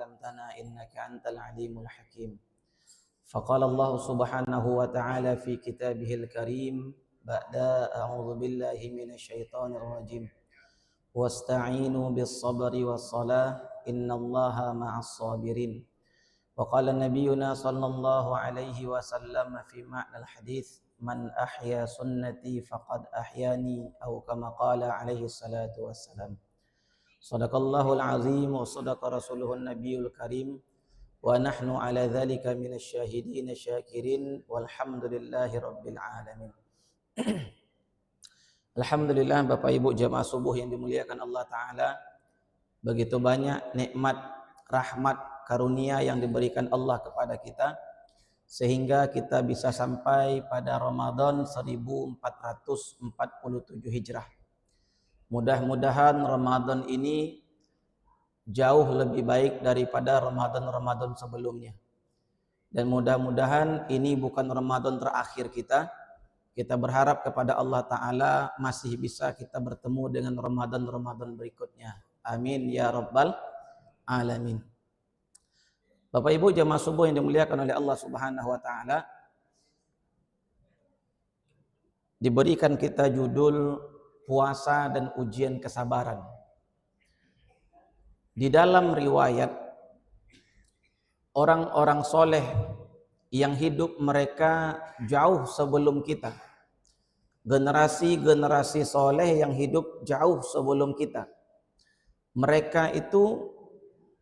علمتنا إنك أنت العليم الحكيم. فقال الله سبحانه وتعالى في كتابه الكريم بعد أعوذ بالله من الشيطان الرجيم واستعينوا بالصبر والصلاة إن الله مع الصابرين. وقال نبينا صلى الله عليه وسلم في معنى الحديث من أحيا سنتي فقد أحياني أو كما قال عليه الصلاة والسلام. صدق الله العظيم وصدق رسوله النبي الكريم ونحن على ذلك من الشاهدين الشاكرين والحمد لله رب العالمين. Alhamdulillah Bapak Ibu jamaah subuh yang dimuliakan Allah Ta'ala, begitu banyak nikmat, rahmat, karunia yang diberikan Allah kepada kita sehingga kita bisa sampai pada Ramadan 1447 Hijrah. Mudah-mudahan Ramadan ini jauh lebih baik daripada Ramadan-Ramadan sebelumnya. Dan mudah-mudahan ini bukan Ramadan terakhir kita. Kita berharap kepada Allah Ta'ala masih bisa kita bertemu dengan Ramadan-Ramadan berikutnya. Amin ya Rabbal Alamin. Bapak Ibu jamaah subuh yang dimuliakan oleh Allah Subhanahu wa Ta'ala, diberikan kita judul puasa dan ujian kesabaran. Di dalam riwayat orang-orang soleh yang hidup mereka jauh sebelum kita, generasi-generasi soleh yang hidup jauh sebelum kita, mereka itu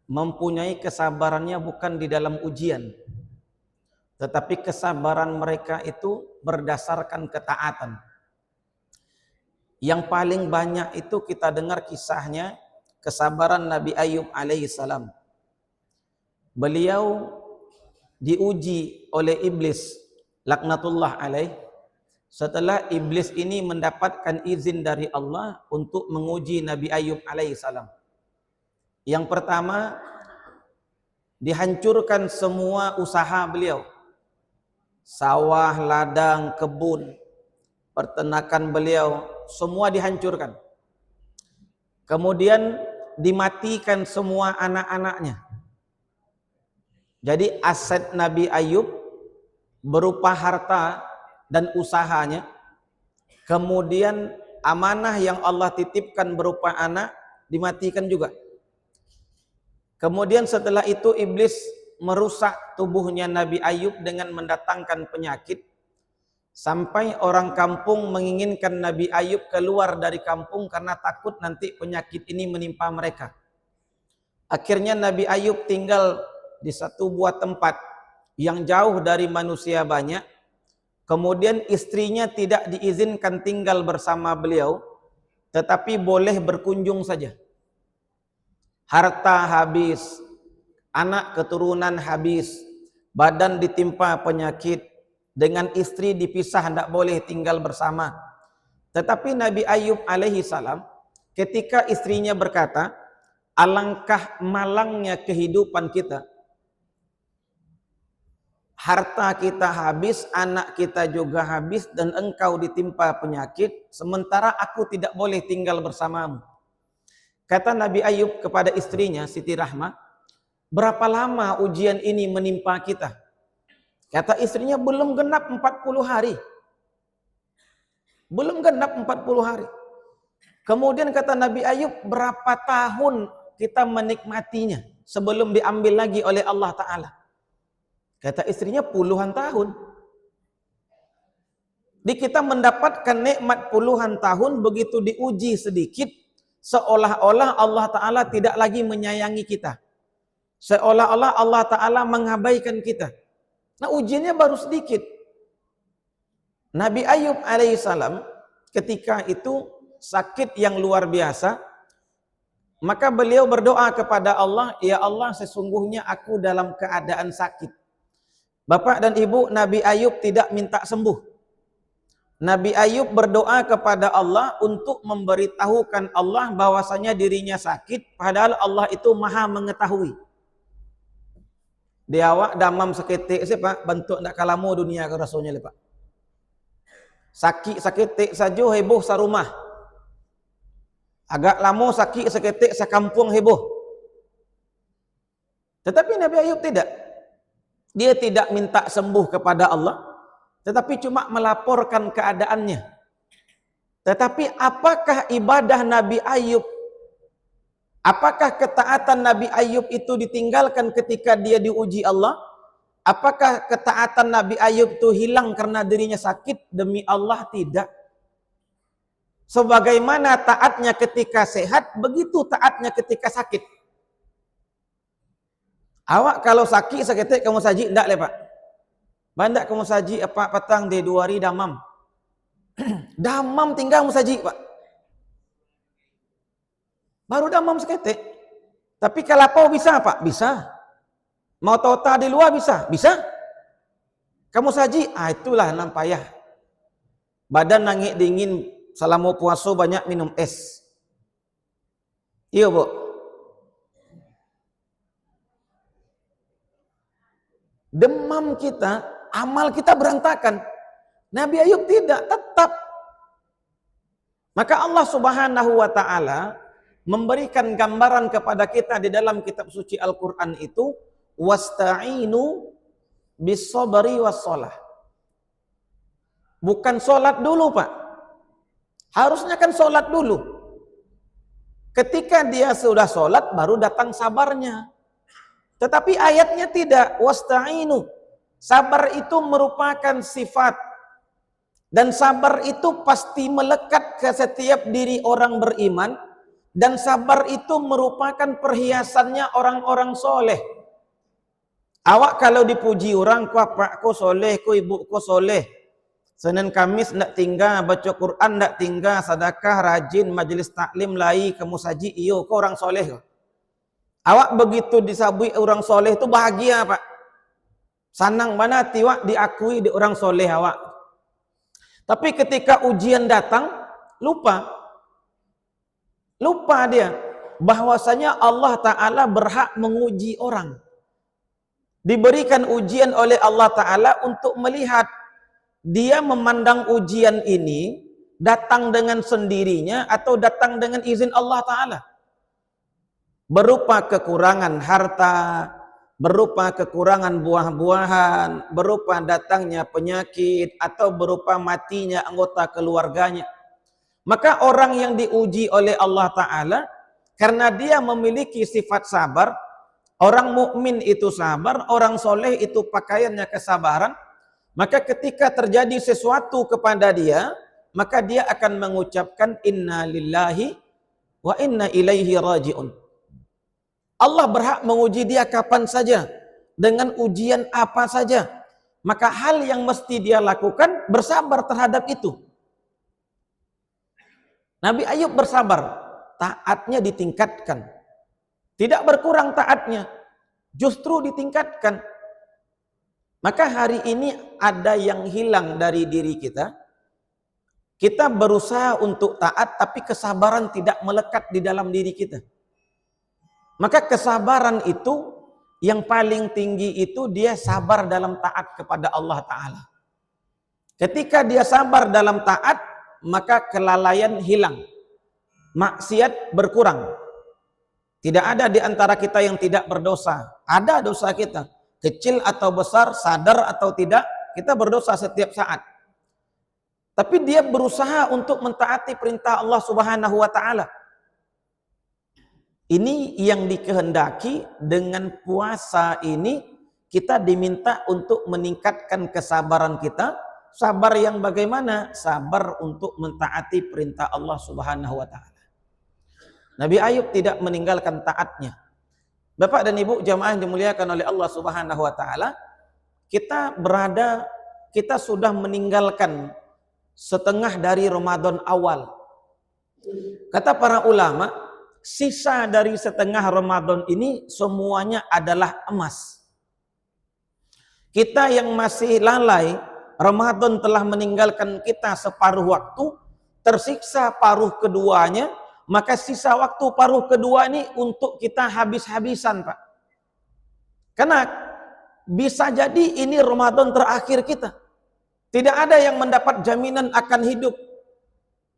mempunyai kesabarannya bukan di dalam ujian, tetapi kesabaran mereka itu berdasarkan ketaatan. Yang paling banyak itu kita dengar kisahnya kesabaran Nabi Ayub alaihissalam. Beliau diuji oleh iblis laknatullah alaih. Setelah iblis ini mendapatkan izin dari Allah untuk menguji Nabi Ayub alaihissalam. Yang pertama, dihancurkan semua usaha beliau. Sawah, ladang, kebun, peternakan beliau semua dihancurkan. Kemudian dimatikan semua anak-anaknya. Jadi aset Nabi Ayub berupa harta dan usahanya, kemudian amanah yang Allah titipkan berupa anak dimatikan juga. Kemudian setelah itu iblis merusak tubuhnya Nabi Ayub dengan mendatangkan penyakit, sampai orang kampung menginginkan Nabi Ayub keluar dari kampung karena takut nanti penyakit ini menimpa mereka. Akhirnya Nabi Ayub tinggal di satu buah tempat yang jauh dari manusia banyak. Kemudian istrinya tidak diizinkan tinggal bersama beliau, tetapi boleh berkunjung saja. Harta habis, anak keturunan habis, badan ditimpa penyakit, dengan istri dipisah, tidak boleh tinggal bersama. Tetapi Nabi Ayub alaihi salam ketika istrinya berkata, alangkah malangnya kehidupan kita, harta kita habis, anak kita juga habis, dan engkau ditimpa penyakit, sementara aku tidak boleh tinggal bersamamu. Kata Nabi Ayub kepada istrinya, Siti Rahmah, berapa lama ujian ini menimpa kita? Kata istrinya, belum genap 40 hari. Belum genap 40 hari. Kemudian kata Nabi Ayub, berapa tahun kita menikmatinya sebelum diambil lagi oleh Allah Ta'ala? Kata istrinya, puluhan tahun. Di kita mendapatkan nikmat puluhan tahun, begitu diuji sedikit, seolah-olah Allah Ta'ala tidak lagi menyayangi kita. Seolah-olah Allah Ta'ala mengabaikan kita. Nah ujiannya baru sedikit. Nabi Ayub alaihissalam ketika itu sakit yang luar biasa, maka beliau berdoa kepada Allah, ya Allah sesungguhnya aku dalam keadaan sakit. Bapak dan Ibu, Nabi Ayub tidak minta sembuh. Nabi Ayub berdoa kepada Allah untuk memberitahukan Allah bahwasanya dirinya sakit, padahal Allah itu maha mengetahui. Dia awak damam seketik sih Pak, bentuk nak kalamu dunia ke rasulnya le Pak. Sakit seketik saja heboh sarumah. Agak lama sakit seketik sekampung heboh. Tetapi Nabi Ayub tidak. Dia tidak minta sembuh kepada Allah, tetapi cuma melaporkan keadaannya. Tetapi apakah ibadah Nabi Ayub, apakah ketaatan Nabi Ayub itu ditinggalkan ketika dia diuji Allah? Apakah ketaatan Nabi Ayub itu hilang karena dirinya sakit? Demi Allah tidak. Sebagaimana taatnya ketika sehat, begitu taatnya ketika sakit. Awak kalau sakit seketik kamu saji ndak le Pak? Bandak kamu saji apa petang de 2 hari damam. Damam tinggal kamu saji Pak. Baru damam seketik. Tapi kalau apa bisa Pak? Bisa. Mau tota di luar bisa? Bisa. Kamu saji, itulah nam payah. Badan nangis dingin selama puasa banyak minum es. Iya Bu. Demam kita, amal kita berantakan. Nabi Ayub tidak, tetap. Maka Allah Subhanahu wa taala memberikan gambaran kepada kita di dalam kitab suci Al-Qur'an itu, wasta'inu bis-sabri was-shalah. Bukan sholat dulu Pak. Harusnya kan sholat dulu. Ketika dia sudah sholat baru datang sabarnya. Tetapi ayatnya tidak, wasta'inu. Sabar itu merupakan sifat. Dan sabar itu pasti melekat ke setiap diri orang beriman. Dan sabar itu merupakan perhiasannya orang-orang soleh. Awak kalau dipuji orang, ku apa, ku soleh, ku ibu, ku soleh. Senin Kamis ndak tinggal, baca Quran ndak tinggal, sedekah rajin, majelis taklim lai, kamu saji, iyo, ku orang soleh. Awak begitu disabui orang soleh itu bahagia Pak. Sanang mana tiwak diakui di orang soleh awak. Tapi ketika ujian datang, lupa dia bahwasanya Allah Ta'ala berhak menguji orang. Diberikan ujian oleh Allah Ta'ala untuk melihat dia memandang ujian ini datang dengan sendirinya atau datang dengan izin Allah Ta'ala. Berupa kekurangan harta, berupa kekurangan buah-buahan, berupa datangnya penyakit, atau berupa matinya anggota keluarganya. Maka orang yang diuji oleh Allah Ta'ala, karena dia memiliki sifat sabar, orang mukmin itu sabar, orang soleh itu pakaiannya kesabaran, maka ketika terjadi sesuatu kepada dia, maka dia akan mengucapkan inna lillahi wa inna ilaihi raji'un. Allah berhak menguji dia kapan saja, dengan ujian apa saja. Maka hal yang mesti dia lakukan, bersabar terhadap itu. Nabi Ayub bersabar, taatnya ditingkatkan. Tidak berkurang taatnya, justru ditingkatkan. Maka hari ini ada yang hilang dari diri kita. Kita berusaha untuk taat, tapi kesabaran tidak melekat di dalam diri kita. Maka kesabaran itu yang paling tinggi itu dia sabar dalam taat kepada Allah Ta'ala. Ketika dia sabar dalam taat, maka kelalaian hilang. Maksiat berkurang. Tidak ada di antara kita yang tidak berdosa. Ada dosa kita. Kecil atau besar, sadar atau tidak, kita berdosa setiap saat. Tapi dia berusaha untuk mentaati perintah Allah Subhanahu wa Ta'ala. Ini yang dikehendaki. Dengan puasa ini kita diminta untuk meningkatkan kesabaran kita. Sabar yang bagaimana? Sabar untuk mentaati perintah Allah Subhanahu wa Ta'ala. Nabi Ayub tidak meninggalkan taatnya. Bapak dan Ibu jamaah yang dimuliakan oleh Allah Subhanahu wa Ta'ala, kita sudah meninggalkan setengah dari Ramadan awal. Kata para ulama, sisa dari setengah Ramadan ini semuanya adalah emas. Kita yang masih lalai, Ramadan telah meninggalkan kita separuh waktu, tersiksa paruh keduanya, maka sisa waktu paruh kedua ini untuk kita habis-habisan Pak. Karena bisa jadi ini Ramadan terakhir kita. Tidak ada yang mendapat jaminan akan hidup.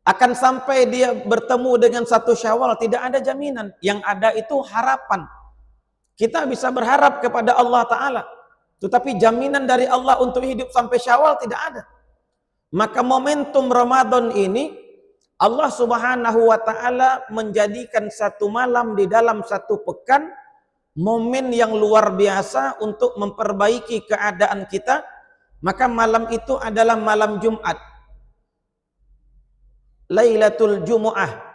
Akan sampai dia bertemu dengan 1 Syawal, tidak ada jaminan. Yang ada itu harapan. Kita bisa berharap kepada Allah Ta'ala, tetapi jaminan dari Allah untuk hidup sampai Syawal tidak ada. Maka momentum Ramadan ini Allah Subhanahu wa Ta'ala menjadikan satu malam di dalam satu pekan momen yang luar biasa untuk memperbaiki keadaan kita. Maka malam itu adalah malam Jumat, Lailatul Jumu'ah.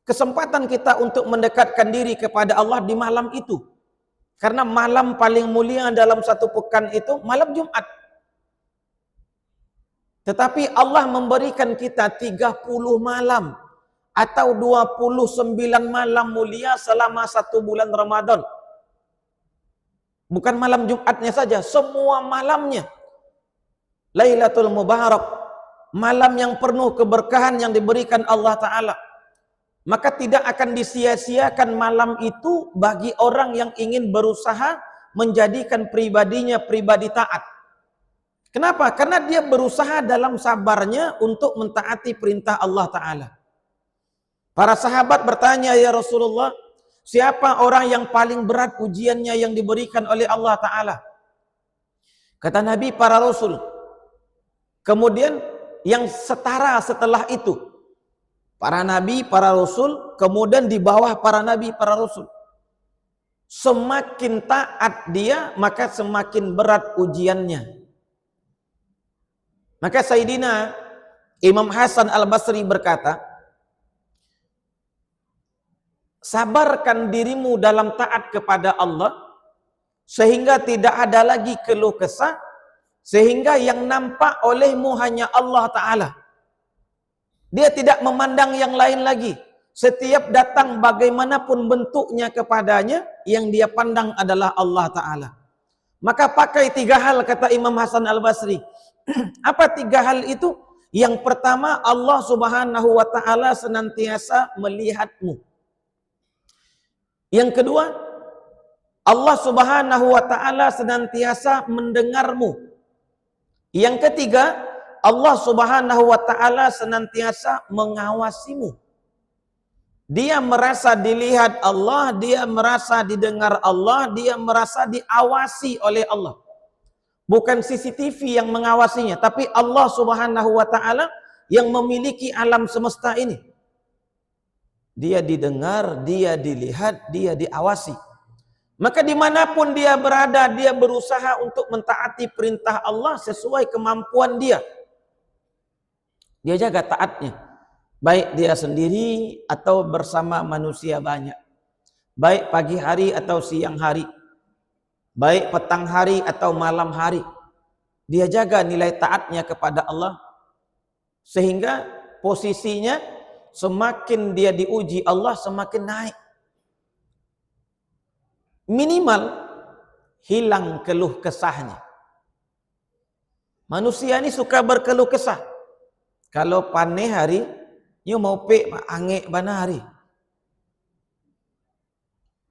Kesempatan kita untuk mendekatkan diri kepada Allah di malam itu. Karena malam paling mulia dalam satu pekan itu malam Jumat. Tetapi Allah memberikan kita 30 malam atau 29 malam mulia selama satu bulan Ramadan. Bukan malam Jumatnya saja, semua malamnya. Lailatul Mubarak, malam yang penuh keberkahan yang diberikan Allah Ta'ala. Maka tidak akan disia-siakan malam itu bagi orang yang ingin berusaha menjadikan pribadinya pribadi taat. Kenapa? Karena dia berusaha dalam sabarnya untuk mentaati perintah Allah Ta'ala. Para sahabat bertanya, ya Rasulullah, siapa orang yang paling berat ujiannya yang diberikan oleh Allah Ta'ala? Kata Nabi, para Rasul. Kemudian yang setara setelah itu, para Nabi, para Rasul, kemudian di bawah para Nabi, para Rasul. Semakin taat dia, maka semakin berat ujiannya. Maka Sayyidina Imam Hasan Al-Basri berkata, sabarkan dirimu dalam taat kepada Allah, sehingga tidak ada lagi keluh kesah, sehingga yang nampak olehmu hanya Allah Ta'ala. Dia tidak memandang yang lain lagi. Setiap datang bagaimanapun bentuknya kepadanya, yang dia pandang adalah Allah Ta'ala. Maka pakai 3 hal, kata Imam Hasan Al-Basri. Apa 3 hal itu? Yang pertama, Allah Subhanahu wa Ta'ala senantiasa melihatmu. Yang kedua, Allah Subhanahu wa Ta'ala senantiasa mendengarmu. Yang ketiga, Allah Subhanahu wa Ta'ala senantiasa mengawasimu. Dia merasa dilihat Allah, dia merasa didengar Allah, dia merasa diawasi oleh Allah. Bukan CCTV yang mengawasinya, tapi Allah Subhanahu wa Ta'ala yang memiliki alam semesta ini. Dia didengar, dia dilihat, dia diawasi. Maka dimanapun dia berada, dia berusaha untuk mentaati perintah Allah sesuai kemampuan dia. Dia jaga taatnya. Baik dia sendiri atau bersama manusia banyak. Baik pagi hari atau siang hari. Baik petang hari atau malam hari. Dia jaga nilai taatnya kepada Allah. Sehingga posisinya semakin dia diuji Allah semakin naik. Minimal hilang keluh kesahnya. Manusia ini suka berkeluh kesah. Kalau paneh hari, nyu mau pe angek bana hari.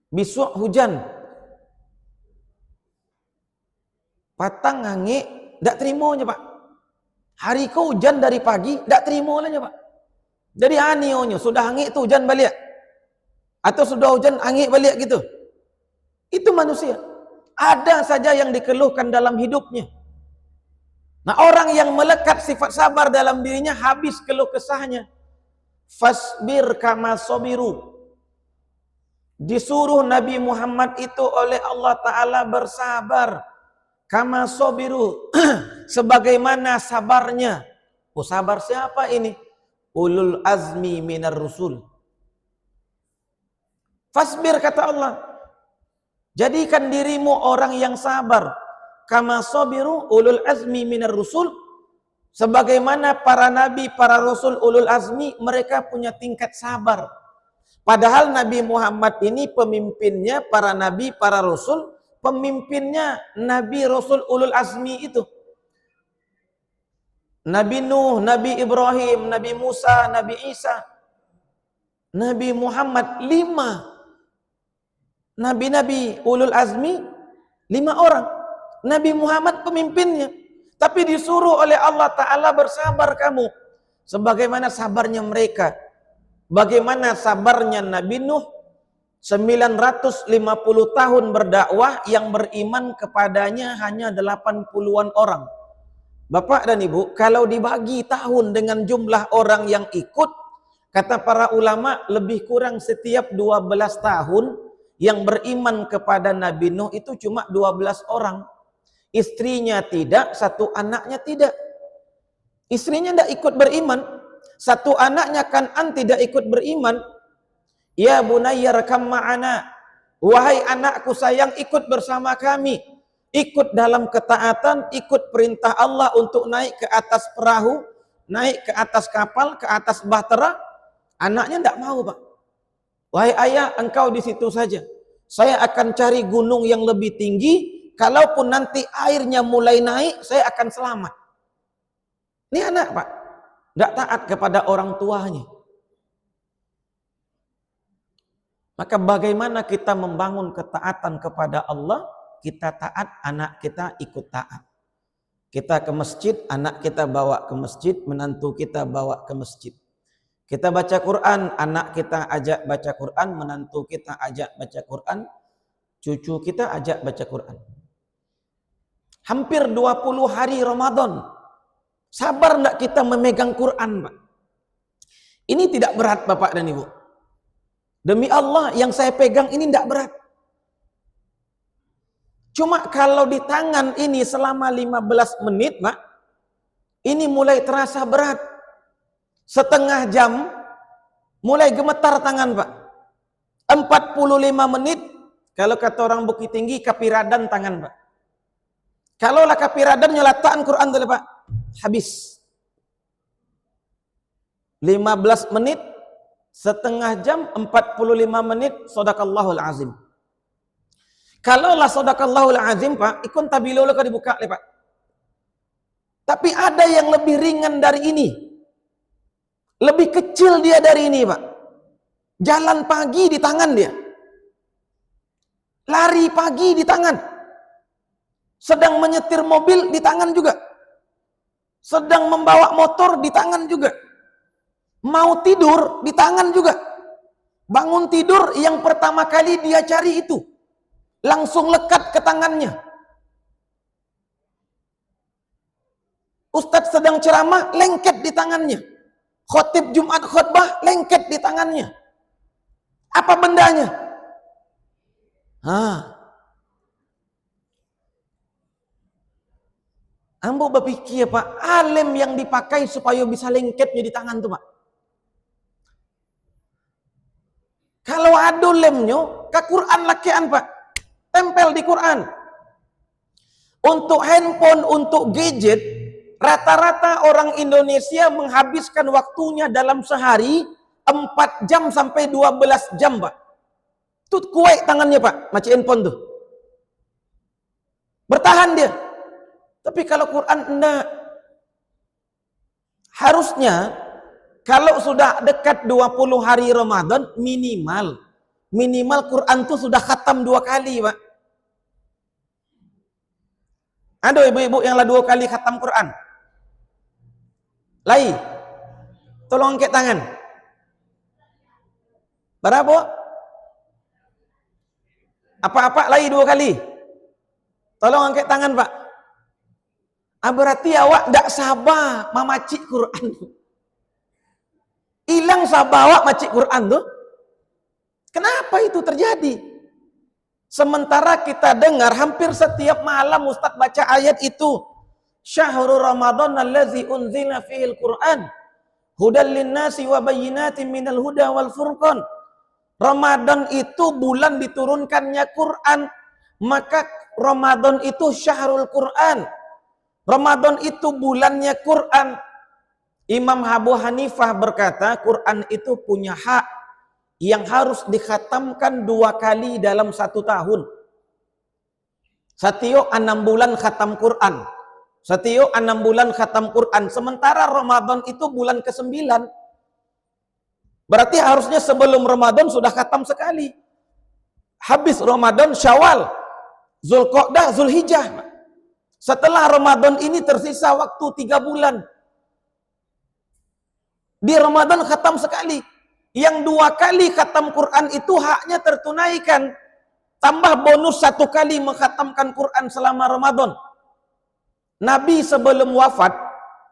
Besok hujan. Patang angek, ndak terimonya Pak. Hari ko hujan dari pagi, ndak terimolanya Pak. Jadi anionya, sudah angek tu hujan balik. Atau sudah hujan angek balik gitu. Itu manusia. Ada saja yang dikeluhkan dalam hidupnya. Nah, orang yang melekat sifat sabar dalam dirinya habis keluh kesahnya. Fasbir kama sobiru. Disuruh Nabi Muhammad itu oleh Allah Ta'ala bersabar. Kama sobiru. Sebagaimana sabarnya. Oh, sabar siapa ini? Ulul azmi minar rusul. Fasbir kata Allah. Jadikan dirimu orang yang sabar. Kama sobiru ulul azmi minar rusul. Sebagaimana para nabi, para rasul ulul azmi, mereka punya tingkat sabar. Padahal Nabi Muhammad ini pemimpinnya para nabi, para rasul. Pemimpinnya nabi, rasul ulul azmi itu. Nabi Nuh, Nabi Ibrahim, Nabi Musa, Nabi Isa. Nabi Muhammad 5. Nabi-nabi ulul azmi 5 orang. Nabi Muhammad pemimpinnya. Tapi disuruh oleh Allah Ta'ala bersabar kamu. Sebagaimana sabarnya mereka. Bagaimana sabarnya Nabi Nuh. 950 tahun berdakwah, yang beriman kepadanya hanya 80-an orang. Bapak dan Ibu, kalau dibagi tahun dengan jumlah orang yang ikut, kata para ulama, lebih kurang setiap 12 tahun yang beriman kepada Nabi Nuh itu cuma 12 orang. Istrinya tidak, satu anaknya tidak. Istrinya tidak ikut beriman, satu anaknya Kan'an tidak ikut beriman. Ya bunayya rakam ma'ana, wahai anakku sayang, ikut bersama kami, ikut dalam ketaatan, ikut perintah Allah untuk naik ke atas perahu, naik ke atas kapal, ke atas bahtera. Anaknya tidak mau, Pak. Wahai ayah, engkau di situ saja, saya akan cari gunung yang lebih tinggi, kalaupun nanti airnya mulai naik, saya akan selamat. Ini anak, Pak, tidak taat kepada orang tuanya. Maka bagaimana kita membangun ketaatan kepada Allah? Kita taat, anak kita ikut taat. Kita ke masjid, anak kita bawa ke masjid, menantu kita bawa ke masjid. Kita baca Quran, anak kita ajak baca Quran, menantu kita ajak baca Quran, cucu kita ajak baca Quran. Hampir 20 hari Ramadan. Sabar enggak kita memegang Quran, Pak? Ini tidak berat, Bapak dan Ibu. Demi Allah, yang saya pegang ini tidak berat. Cuma kalau di tangan ini selama 15 menit, Pak, ini mulai terasa berat. Setengah jam, mulai gemetar tangan, Pak. 45 menit, kalau kata orang Bukit Tinggi, kapiradan tangan, Pak. Kalaulah kapiradan nyelataan Quran dulu, Pak, habis. 15 menit, setengah jam, 45 menit, sadaqallahul azim. Kalaulah sadaqallahul azim, Pak, ikun tabilul kan dibuka, Pak. Tapi ada yang lebih ringan dari ini. Lebih kecil dia dari ini, Pak. Jalan pagi di tangan dia. Lari pagi di tangan. Sedang menyetir mobil di tangan juga. Sedang membawa motor di tangan juga. Mau tidur di tangan juga. Bangun tidur, yang pertama kali dia cari itu. Langsung lekat ke tangannya. Ustadz sedang ceramah, lengket di tangannya. Khotib Jumat khutbah, lengket di tangannya. Apa bendanya? Ambo berpikir, Pak, alim yang dipakai supaya bisa lengketnya di tangan tuh, Pak. Kalau ada lemnya, ke Quran lakian, Pak. Tempel di Quran. Untuk handphone, untuk gadget, rata-rata orang Indonesia menghabiskan waktunya dalam sehari 4 jam sampai 12 jam, Pak. Itu kuat tangannya, Pak, macam handphone tuh. Bertahan dia. Tapi kalau Quran enggak. Harusnya kalau sudah dekat 20 hari Ramadan, minimal Quran itu sudah khatam 2 kali, Pak. Ada ibu-ibu yang lah 2 kali khatam Quran? Lai, tolong angkat tangan. Berapa? Apa-apa lai 2 kali? Tolong angkat tangan, Pak. Berarti awak tidak sabar memacik Quran. Hilang sabar awak macik Quran tuh. Kenapa itu terjadi? Sementara kita dengar hampir setiap malam Ustaz baca ayat itu. Syahrul Ramadan allazi unzila fihil Quran hudal linnasi wa bayyinatin minal huda wal furqan. Ramadan itu bulan diturunkannya Quran, maka Ramadan itu syahrul Quran. Ramadan itu bulannya Quran. Imam Abu Hanifah berkata, Quran itu punya hak yang harus dikhatamkan 2 kali dalam 1 tahun. Setiap 6 bulan khatam Quran. Setiap 6 bulan khatam Quran. Sementara Ramadan itu bulan ke-9. Berarti harusnya sebelum Ramadan sudah khatam sekali. Habis Ramadan, Syawal, Zulqa'dah, Zulhijjah. Setelah Ramadan ini tersisa waktu 3 bulan. Di Ramadan khatam sekali. Yang 2 kali khatam Quran itu haknya tertunaikan. Tambah bonus 1 kali mengkhatamkan Quran selama Ramadan. Nabi sebelum wafat,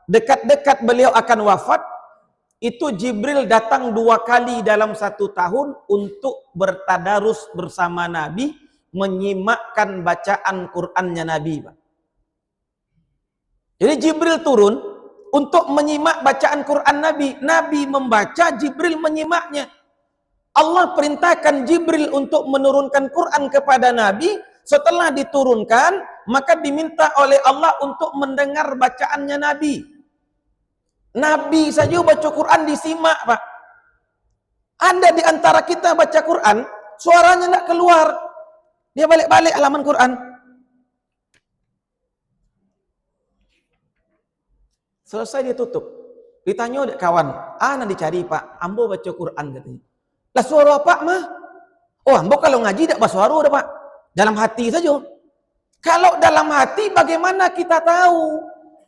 dekat-dekat beliau akan wafat, itu Jibril datang 2 kali dalam 1 tahun untuk bertadarus bersama Nabi, menyimakkan bacaan Qur'annya Nabi. Jadi Jibril turun untuk menyimak bacaan Quran Nabi. Nabi membaca, Jibril menyimaknya. Allah perintahkan Jibril untuk menurunkan Quran kepada Nabi. Setelah diturunkan, maka diminta oleh Allah untuk mendengar bacaannya Nabi. Nabi saja baca Quran disimak, Pak. Ada di antara kita baca Quran, suaranya tidak keluar. Dia balik-balik halaman Quran. Selesai dia tutup. Ditanya oleh kawan, nak dicari Pak, ambo baca Quran katanya. Lah suara Pak mah? Oh, ambo kalau ngaji tak bersuara dah Pak. Dalam hati saja. Kalau dalam hati bagaimana kita tahu?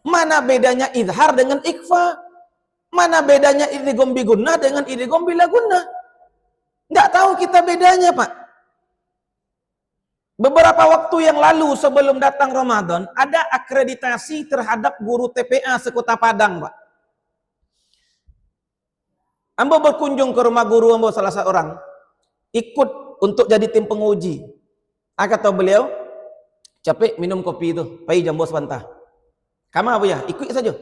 Mana bedanya izhar dengan ikhfa? Mana bedanya idgham bi gunnah dengan idgham bila gunnah? Enggak tahu kita bedanya, Pak. Beberapa waktu yang lalu sebelum datang Ramadan, ada akreditasi terhadap guru TPA sekota Padang, Pak. Ambo berkunjung ke rumah guru ambo salah seorang, ikut untuk jadi tim penguji. Kata beliau, capek minum kopi itu, pai jambo sebentar. Kamu apa ya? Ikut saja.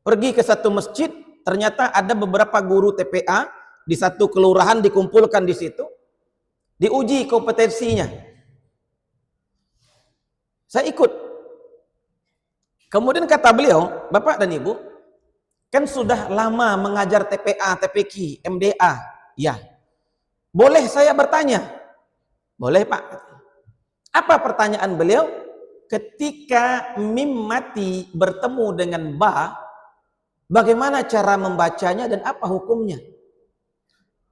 Pergi ke satu masjid, ternyata ada beberapa guru TPA di satu kelurahan dikumpulkan di situ, diuji kompetensinya. Saya ikut. Kemudian kata beliau, Bapak dan Ibu, kan sudah lama mengajar TPA, TPQ, MDA. Ya. Boleh saya bertanya? Boleh, Pak. Apa pertanyaan beliau? Ketika mim mati bertemu dengan ba, bagaimana cara membacanya dan apa hukumnya?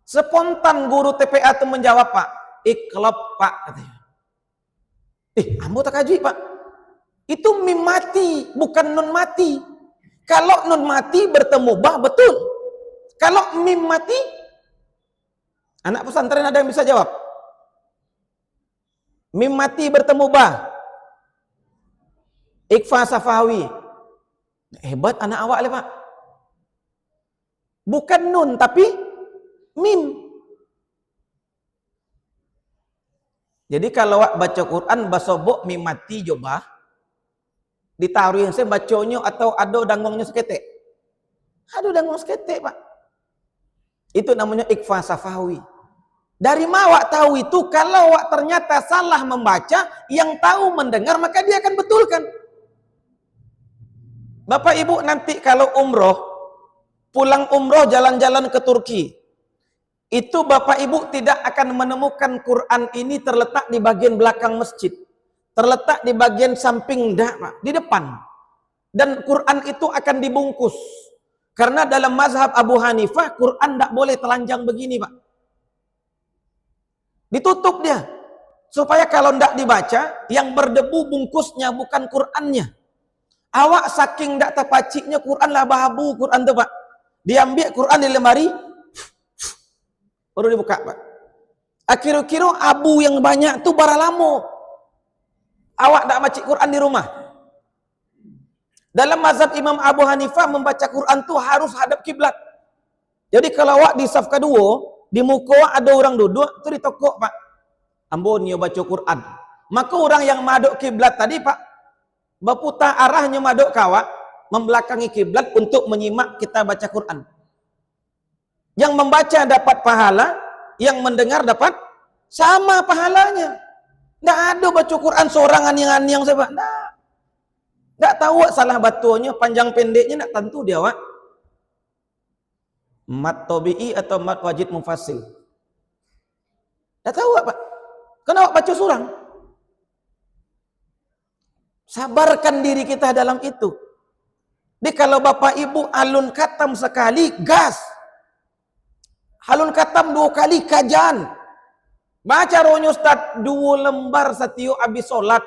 Spontan guru TPA itu menjawab, Pak, iqlab, Pak, katanya. Ambo tak kaji, Pak. Itu mim mati, bukan nun mati. Kalau nun mati bertemu ba, betul. Kalau mim mati, anak pesantren ada yang bisa jawab? Mim mati bertemu ba. Ikhfa safawi. Hebat anak awak le, Pak. Bukan nun tapi mim. Jadi kalau awak baca Quran basobok mim mati coba ditaruh yang saya bacanya atau ada dangongnya seketek. Ada dangong seketek, Pak. Itu namanya ikhfa safawi. Dari mana awak tahu itu? Kalau awak ternyata salah membaca, yang tahu mendengar maka dia akan betulkan. Bapak Ibu nanti kalau umroh, pulang umroh jalan-jalan ke Turki, itu Bapak Ibu tidak akan menemukan Quran ini terletak di bagian belakang masjid. Terletak di bagian samping Pak, di depan. Dan Quran itu akan dibungkus. Karena dalam mazhab Abu Hanifah, Quran tidak boleh telanjang begini, Pak. Ditutup dia. Supaya kalau tidak dibaca, yang berdebu bungkusnya bukan Qurannya. Awak saking tidak terpaciknya Quran lah bahabu Quran itu, Pak. Diambil Quran di lemari, baru dibuka, Pak. Akhir-akhir abu yang banyak itu bara lamo. Awak tak baca Quran di rumah. Dalam mazhab Imam Abu Hanifah membaca Quran itu harus hadap kiblat. Jadi kalau awak di saf kedua, di muka ada orang duduk, itu di toko, Pak. Ambo nyo baca Quran. Maka orang yang maduk kiblat tadi, Pak, berputar arahnya maduk kawak, membelakangi kiblat untuk menyimak kita baca Quran. Yang membaca dapat pahala, yang mendengar dapat sama pahalanya. Tidak ada baca Quran seorang anyang-anyang saya, Pak. Tidak tahu salah batuannya, panjang pendeknya, tidak tentu dia, Pak. Mat tabi'i atau mat wajid mufasil. Tidak tahu, Pak. Kenapa baca surang? Sabarkan diri kita dalam itu. Jadi kalau Bapak Ibu alun khatam sekali, gas. Alun khatam 2 kali, kajan. Baca rohnya Ustaz 2 lembar setiap habis solat.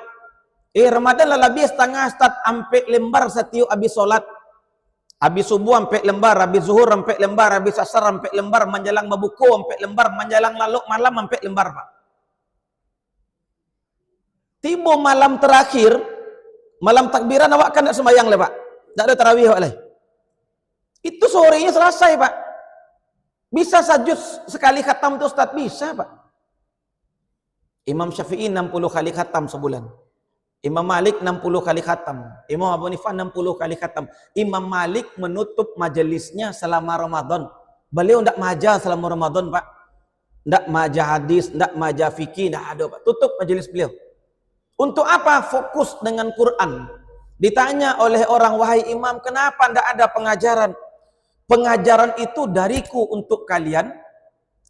Ramadan lah lebih setengah Ustaz, ampe lembar setiap habis solat. Habis subuh sampai lembar, habis zuhur sampai lembar, habis asar sampai lembar, menjelang berbuka sampai lembar, menjelang lalu malam sampai lembar, Pak. Tiba malam terakhir, malam takbiran awak kan tak sembahyang le, Pak. Tak ada tarawih awak le. Itu sorenya selesai, Pak. Bisa sajud sekali khatam tu Ustaz, bisa, Pak. Imam Syafi'i 60 kali khatam sebulan. Imam Malik 60 kali khatam. Imam Abu Hanifah 60 kali khatam. Imam Malik menutup majelisnya selama Ramadan. Beliau tidak maja selama Ramadan, Pak. Tidak maja hadis, tidak maja fikih, tidak ada, Pak. Tutup majelis beliau. Untuk apa? Fokus dengan Quran. Ditanya oleh orang, wahai imam, kenapa tidak ada pengajaran? Pengajaran itu dariku untuk kalian.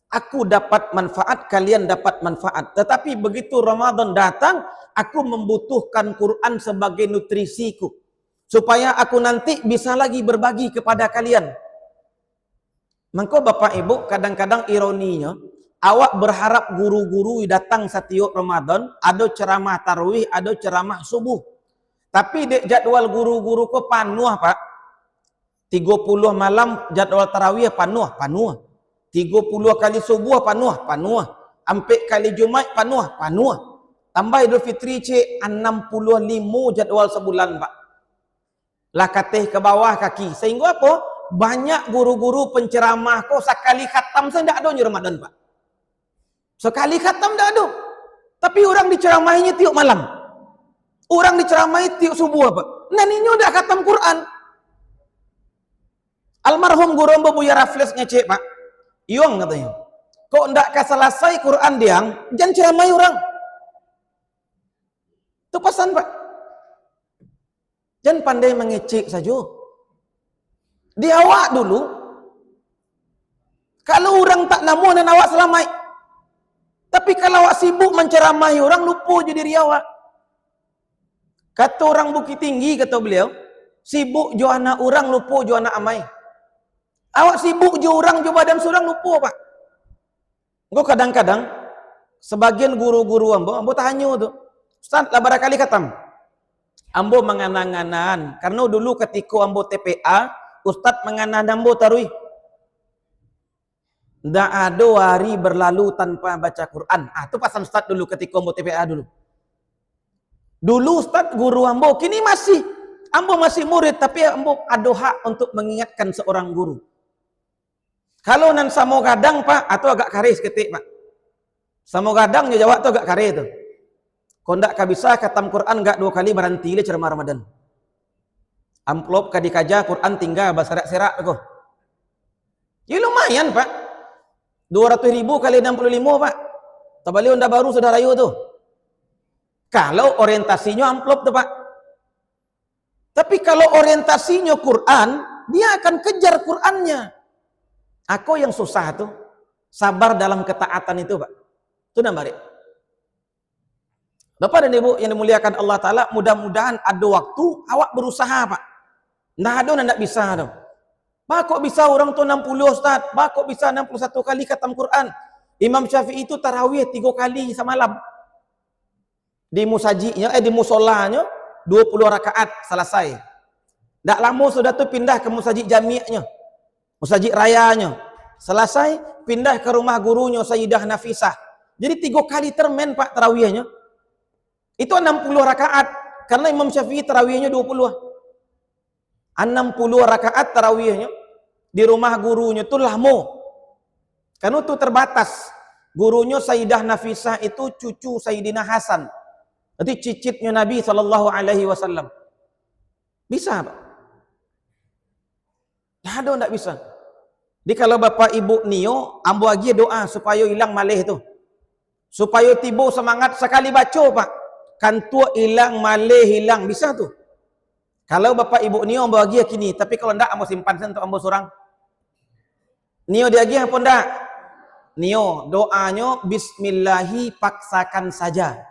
Aku dapat manfaat, kalian dapat manfaat. Tetapi begitu Ramadan datang, aku membutuhkan Quran sebagai nutrisiku. Supaya aku nanti bisa lagi berbagi kepada kalian. Maka Bapak Ibu, kadang-kadang ironinya, awak berharap guru-guru datang setiap Ramadan, ada ceramah tarawih, ada ceramah subuh. Tapi di jadwal guru-guru ko panuh, Pak. 30 malam jadwal tarawih panuh. 30 kali subuh panuh. Ampe kali Jumat panuh. Tambah Idul Fitri 65 jadwal sebulan, Pak. Lah katih ke bawah kaki. Sehingga apa? Banyak guru-guru penceramah kok sekali khatam saya tidak ada di Ramadan, Pak. Sekali khatam tidak ada. Tapi orang diceramahinya tiap malam. Orang diceramahi tiap subuh, Pak. Nah ini udah khatam Quran. Almarhum guru ambo Buya Rafles ngecek, Pak. Iong katanya. Kok ndak selesai Quran diang, jangan ceramai orang. Itu pesan, Pak. Jangan pandai mengecek saja. Di awak dulu. Kalau orang tak namu dan awak selamai. Tapi kalau awak sibuk menceramahi orang, lupa je diri awak. Kata orang Bukit Tinggi, kata beliau, sibuk jo anak orang, lupa jo anak amai. Awak sibuk jo orang, jo badan seorang, lupa, Pak. Engkau kadang-kadang, sebagian guru-guru ambo tanya tu, Ustaz, lah barangkali khatam. Ambo menganang-angan, karena dulu ketika ambo TPA, Ustaz menganang ambo tarawih. Tidak ada hari berlalu tanpa baca Quran. Itu pasan Ustaz dulu ketika ambo TPA dulu. Dulu Ustaz guru ambo, kini masih. Ambo masih murid, tapi ambo ada hak untuk mengingatkan seorang guru. Kalau nan samo gadang, Pak, atau agak karis ketik, Pak. Samo gadang dia jawab tu agak karis tu. Kau ndak bisa khatam Quran enggak 2 kali berhenti le ceramah Ramadan. Amplop kadi kaja Quran tinggal baserak-serak tu. Ya lumayan, Pak. 200.000 kali 65, Pak. Tabali unda baru sudah rayu tu. Kalau orientasinya amplop tu, Pak. Tapi kalau orientasinya Quran, dia akan kejar Qurannya. Aku yang susah tuh, sabar dalam ketaatan itu, Pak. Itu namanya. Bapak dan Ibu yang dimuliakan Allah Ta'ala, mudah-mudahan ada waktu awak berusaha, Pak. Nah, ada tidak bisa. Tuh. Pak, kok bisa orang tuh 60, Ustaz? Pak, kok bisa 61 kali khatam Quran? Imam Syafi'i itu tarawih 3 kali semalam. Di musajinya, di musolanya, 20 rakaat selesai. Tak lama sudah tuh pindah ke musajid jami'nya. Musajid rayanya. Selesai, pindah ke rumah gurunya Sayyidah Nafisah. Jadi 3 kali termen, Pak, tarawihnya. Itu 60 rakaat. Karena Imam Syafi'i tarawihnya 20. 60 rakaat tarawihnya. Di rumah gurunya itu lama. Karena itu terbatas. Gurunya Sayyidah Nafisah itu cucu Sayyidina Hasan. Jadi cicitnya Nabi SAW. Bisa, Pak? Ada tidak bisa? Jadi kalau Bapak Ibu Nio, ambo lagi doa supaya hilang malih itu. Supaya tiba semangat sekali baca, Pak. Kan tua hilang, malih hilang. Bisa tuh. Kalau Bapak Ibu Nio, ambo lagi kini. Tapi kalau tidak, ambo simpan untuk ambo seorang. Nio dia lagi apa enggak? Nio, doanya Bismillahi paksakan saja.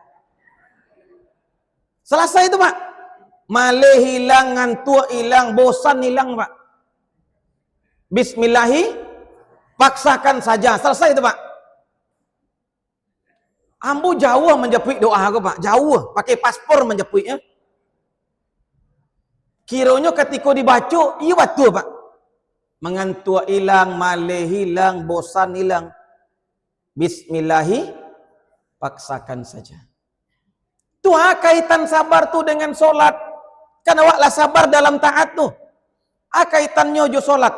Selesai itu, Pak. Malih hilang, ngantuk hilang, bosan hilang, Pak. Bismillahi paksakan saja. Selesai itu, Pak. Ambo jauh menjepit doa aku, Pak. Jauh. Pakai paspor menjepitnya. Kiranya ketika dibaca, iya betul Pak. Mengantuk hilang, malih hilang, bosan hilang. Bismillahi, paksakan saja. Tuh kaitan sabar tuh dengan solat. Kan awaklah sabar dalam taat tuh. Kaitannya jo solat.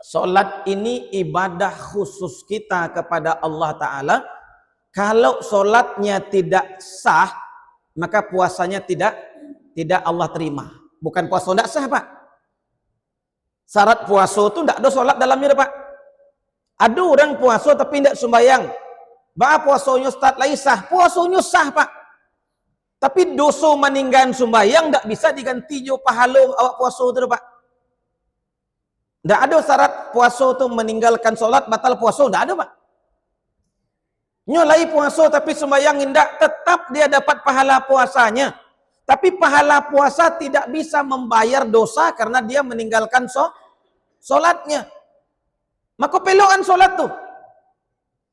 Solat ini ibadah khusus kita kepada Allah Ta'ala. Kalau solatnya tidak sah, maka puasanya tidak Allah terima. Bukan puasa tidak sah Pak. Syarat puasa itu tidak ada solat dalamnya Pak. Ada orang puasa tapi tidak sembahyang. Puasanya start lagi sah. Puasanya sah Pak. Tapi dosa meninggalkan sembahyang tidak bisa diganti jo pahala awak puasa itu Pak. Tidak ada syarat puasa itu meninggalkan solat batal puasa. Tidak ada Pak. Nyolai puasa tapi sembahyang tidak, tetap dia dapat pahala puasanya. Tapi pahala puasa tidak bisa membayar dosa karena dia meninggalkan solatnya. Maka pelukan solat tuh.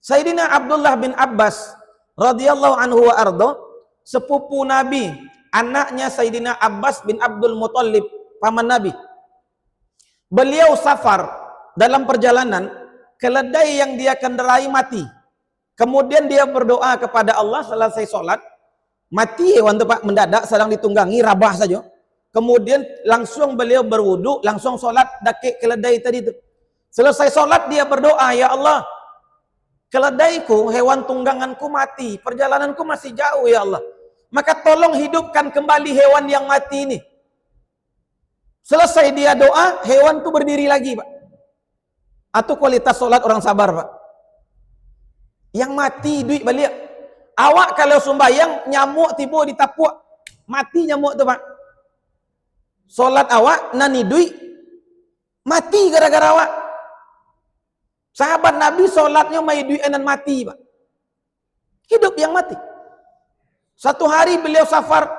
Sayyidina Abdullah bin Abbas radhiyallahu anhu wa ardo, sepupu Nabi, anaknya Sayyidina Abbas bin Abdul Muttalib, paman Nabi. Beliau safar dalam perjalanan, keledai yang dia kendarai mati. Kemudian dia berdoa kepada Allah selesai sholat, mati hewan itu Pak, mendadak sedang ditunggangi, rabah saja. Kemudian langsung beliau berwudu, langsung sholat dakik keledai tadi itu. Selesai sholat dia berdoa, ya Allah, keledaiku, hewan tungganganku mati, perjalananku masih jauh ya Allah. Maka tolong hidupkan kembali hewan yang mati ini. Selesai dia doa, hewan itu berdiri lagi Pak. Atau kualitas sholat orang sabar Pak. Yang mati duit balik. Awak kalau sembahyang nyamuk tiba di tapuk, mati nyamuk tu Pak. Solat awak nani duit mati gara-gara awak. Sahabat Nabi solatnya mai duit dan mati Pak. Hidup yang mati. Satu hari beliau safar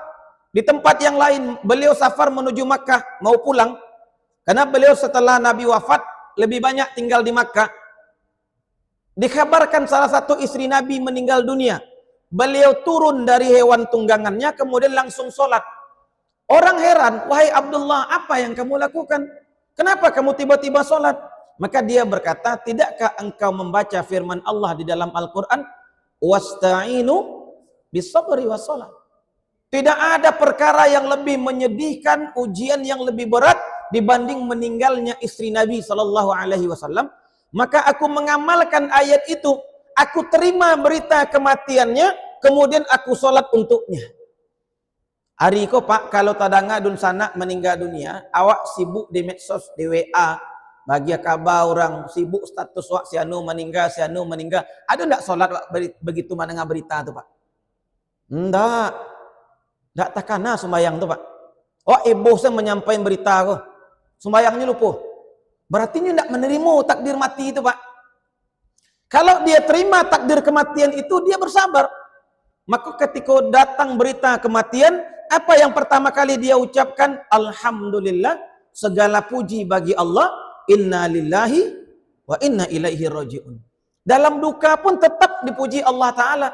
di tempat yang lain, beliau safar menuju Makkah mau pulang. Karena beliau setelah Nabi wafat lebih banyak tinggal di Makkah. Dikabarkan salah satu istri Nabi meninggal dunia. Beliau turun dari hewan tunggangannya kemudian langsung sholat. Orang heran, wahai Abdullah, apa yang kamu lakukan? Kenapa kamu tiba-tiba sholat? Maka dia berkata, tidakkah engkau membaca firman Allah di dalam Al-Quran? Wasta'inu bisabri wassalat. Tidak ada perkara yang lebih menyedihkan, ujian yang lebih berat dibanding meninggalnya istri Nabi SAW. Maka aku mengamalkan ayat itu, aku terima berita kematiannya, kemudian aku sholat untuknya. Hari ko Pak, kalau tadanga dun sanak meninggal dunia, awak sibuk di medsos, di WA, bagi kabar orang sibuk status wak sianu meninggal. Ada enggak sholat begitu mendengar berita itu Pak? Enggak takana sembahyang itu Pak. Ibu saya menyampaikan berita ko, sembahyangnya lupa. Berarti dia tidak menerima takdir mati itu Pak. Kalau dia terima takdir kematian itu, dia bersabar. Maka ketika datang berita kematian, apa yang pertama kali dia ucapkan? Alhamdulillah, segala puji bagi Allah, inna lillahi wa inna ilaihi raji'un. Dalam duka pun tetap dipuji Allah Ta'ala.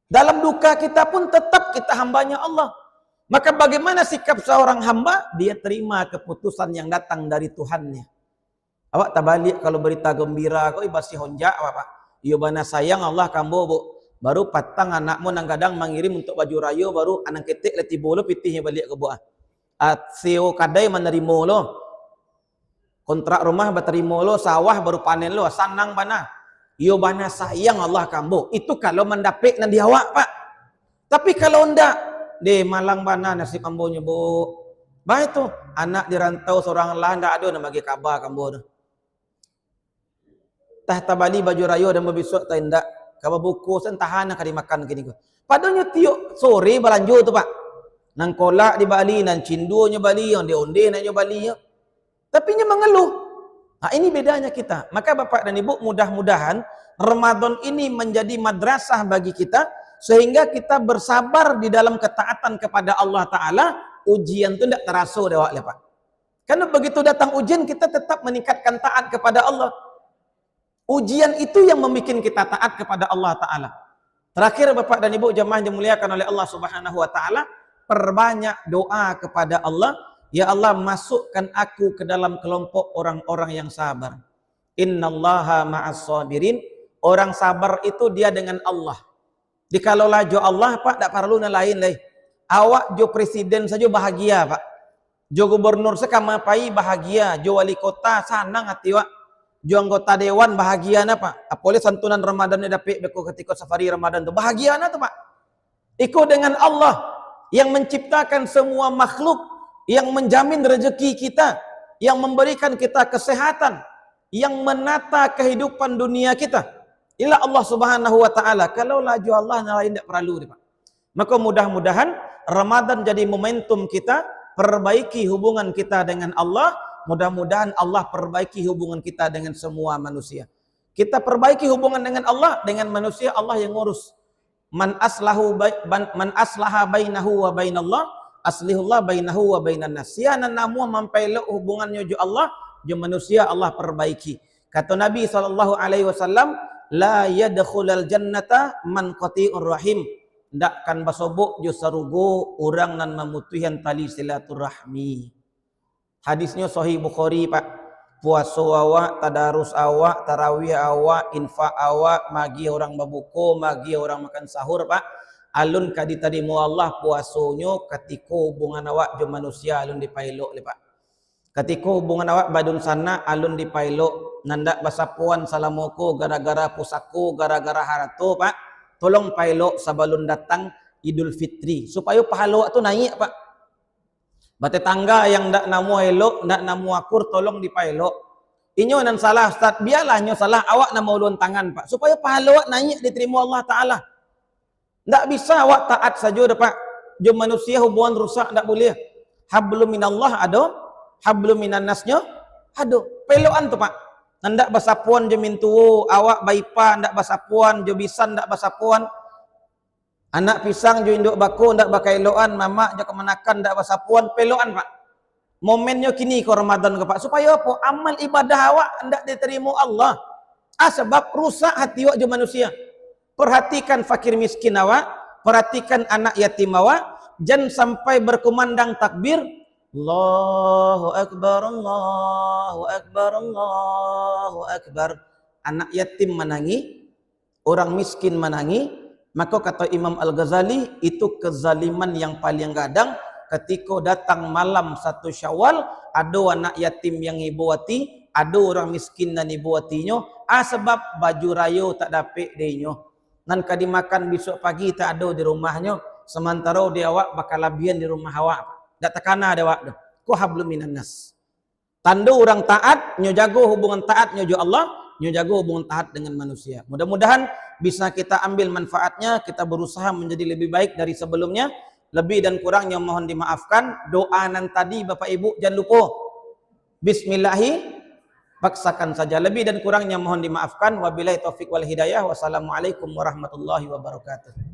Dalam duka kita pun tetap kita hambanya Allah. Maka bagaimana sikap seorang hamba? Dia terima keputusan yang datang dari Tuhannya. Awak tak balik kalau berita gembira kau ibasi honjak apa Pak? Iyo bana sayang Allah kambo bu. Baru patang anakmu nang kadang mengirim untuk baju rayo, baru anak ketik leti bolo pitihnya balik ke buah. Seo kadai menerima lo. Kontrak rumah berterima lo, sawah baru panen lo, sanang bana. Iyo bana sayang Allah kambo. Itu kalau mendapik nanti awak Pak. Tapi kalau ndak di malang bana nasib ambonya bu. Baik tu anak dirantau seorang lah ndak ada nak bagi kabar kambo tu. Tah tabali baju rayo dan berbisuk tak ndak. Kabar buku sen tahan nak dimakan gini ko. Padahal tiuk sore balanjo tu Pak. Nang kolak di Bali, nang cindunya Bali, yang onde nak Bali. Tapi nya mengeluh. Nah, ini bedanya kita. Maka Bapak dan Ibu, mudah-mudahan Ramadan ini menjadi madrasah bagi kita sehingga kita bersabar di dalam ketaatan kepada Allah Ta'ala. Ujian itu tidak terasa dewak Pak. Karena begitu datang ujian kita tetap meningkatkan taat kepada Allah. Ujian itu yang membuat kita taat kepada Allah Ta'ala. Terakhir Bapak dan Ibu jemaah yang dimuliakan oleh Allah Subhanahu Wa Ta'ala, perbanyak doa kepada Allah, ya Allah masukkan aku ke dalam kelompok orang-orang yang sabar. Innallaha ma'as sabirin. Orang sabar itu dia dengan Allah. Dikalolah jo Allah Pak, tak perlu lain leh. Awak jo presiden saja bahagia Pak. Jo gubernur sekama pai bahagia, jo wali kota sanang hati Pak. Jo anggota dewan bahagia na Pak. Apalagi santunan Ramadan dapat beko ketika safari Ramadan tu bahagia na tu Pak. Iko dengan Allah yang menciptakan semua makhluk, yang menjamin rezeki kita, yang memberikan kita kesehatan, yang menata kehidupan dunia kita. Inilah Allah Subhanahu wa taala. Kalau laju Allah lain tidak perlu, Pak. Maka mudah-mudahan Ramadan jadi momentum kita perbaiki hubungan kita dengan Allah. Mudah-mudahan Allah perbaiki hubungan kita dengan semua manusia. Kita perbaiki hubungan dengan Allah, dengan manusia Allah yang ngurus. Man aslaha bainahu wa bainallah aslihullah bainahu wa bainan nas. Siana namu mampailok hubungannya jo Allah, jo manusia Allah perbaiki. Kata Nabi SAW, la yadkhulul jannata man qati'ur rahim. Ndak kan basobok jo sarugo orang nan memutuhian tali silaturahmi. Hadisnya sahih Bukhari Pak. Puasa awak, tadarus awak, tarawih awak, infak awak, magi orang babuko, magi orang makan sahur Pak. Alun kadi tadi mu Allah puasonyo ketika hubungan awak jo manusia alun dipailok le Pak. Ketika hubungan awak badun sana alun dipailok, nandak basapuan salamoko gara-gara pusako, gara-gara harato Pak. Tolong pailok sabalun datang Idul Fitri supaya pahala awak tu naik Pak. Bate tangga yang ndak namu elok, ndak namu akur tolong dipailok. Inyo nan salah Ustaz, biarlah nyo salah, awak nama ulun tangan Pak supaya pahala awak naik diterima Allah Taala. Ndak bisa awak taat saja dah Pak. Jo manusia hubungan rusak ndak boleh. Hablum minallah ado, hablum minan nasnya ado. Peloan tu Pak. Ndak basapuan jo mintu, awak baipa ndak basapuan, jo bisan ndak basapuan. Anak pisang jo induk bako ndak bakailoan, mama jo kemenakan ndak basapuan, peloan Pak. Momennya kini ke Ramadan ke Pak supaya apa? Amal ibadah awak ndak diterima Allah. Sebab rusak hati awak jo manusia. Perhatikan fakir miskin awak, perhatikan anak yatim awak, jangan sampai berkumandang takbir Allahu Akbar, Allahu Akbar, Allahu Akbar. Anak yatim menangi, orang miskin menangi. Maka kata Imam Al-Ghazali, itu kezaliman yang paling gadang ketika datang malam 1 Syawal, ada anak yatim yang ibuati, ada orang miskin dan ibuatinya, sebab baju rayo tak dapat dinyo. Nan kadi makan besok pagi tak ada di rumahnya, sementara dia awak bakal labian di rumah awak. Dak tekana ada awak dah. Ku hablum minan nas. Tanda orang taat, nyo jago hubungan taat nyo jo Allah, nyo jago hubungan taat dengan manusia. Mudah-mudahan bisa kita ambil manfaatnya, kita berusaha menjadi lebih baik dari sebelumnya. Lebih dan kurangnya mohon dimaafkan. Doa nan tadi Bapak Ibu jangan lupa. Bismillahi paksakan saja. Lebih dan kurangnya mohon dimaafkan. Wabillahi taufik wal hidayah. Wassalamualaikum warahmatullahi wabarakatuh.